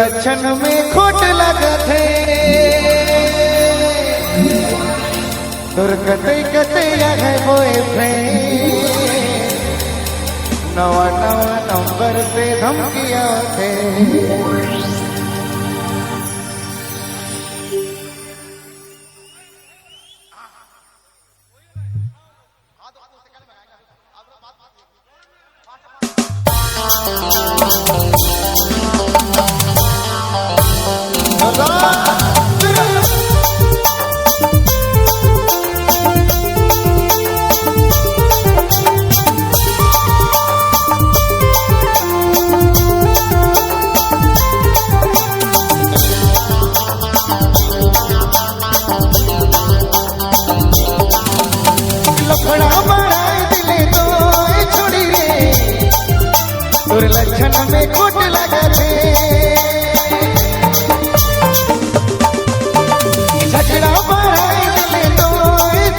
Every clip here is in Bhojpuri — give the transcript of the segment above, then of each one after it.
दुर्लक्षण में खोट लगत है दुर्गते कते है बॉयफ्रेंड नवा नवा नंबर पे धमकिया थे दुर्लक्षण में खोट लगत झगड़ा बढ़ाए दिले तो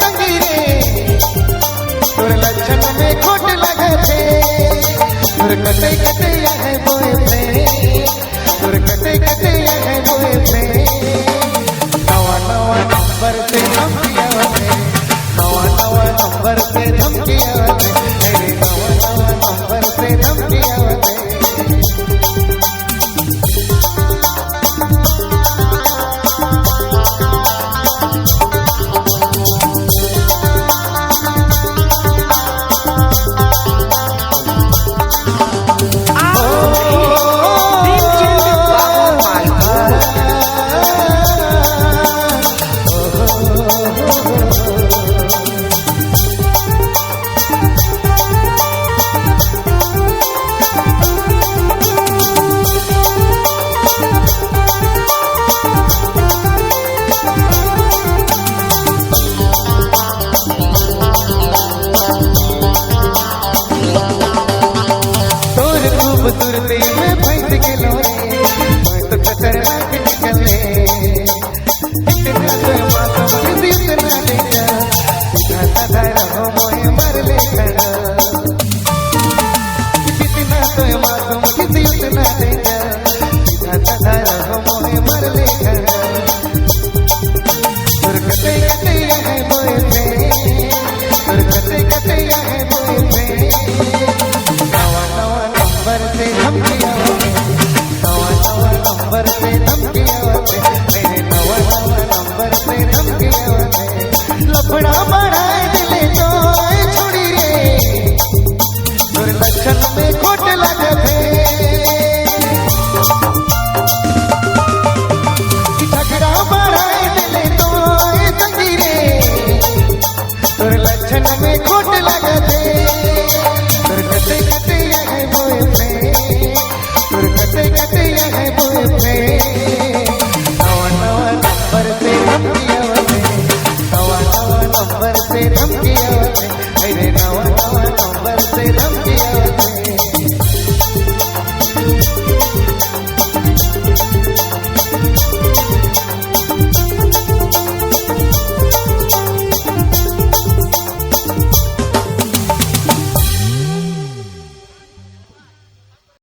संगी रे दुर्लक्षण में खोट लगत दुर्गते कते है बॉयफ्रेंड दुर्गते कते है बॉयफ्रेंड नवा नवा नंबर पे धमकिया नवा नवा नंबर पे धमकिया नवा नवा नंबर पे धमकिया तुरते में भैंस के लोरे मैं तो खतरनाक निकले इतना तो मासूम इतना लेगा सीधा साधा रहो मोए मर ले खड़ा इतना तो मासूम इतना लेगा सीधा साधा रहो मोए मर ले खड़ा दुर्गते कते है बॉयफ्रेंड दुर्गते कते है बॉयफ्रेंड नवा नवा नंबर से धमकिया नवा नवा नंबर से धमकिया मेरे नवा नवा नंबर से धमकिया लफड़ा बढ़ाए दिले तो छोड़ी रे दुर्लक्षण में खोट लगत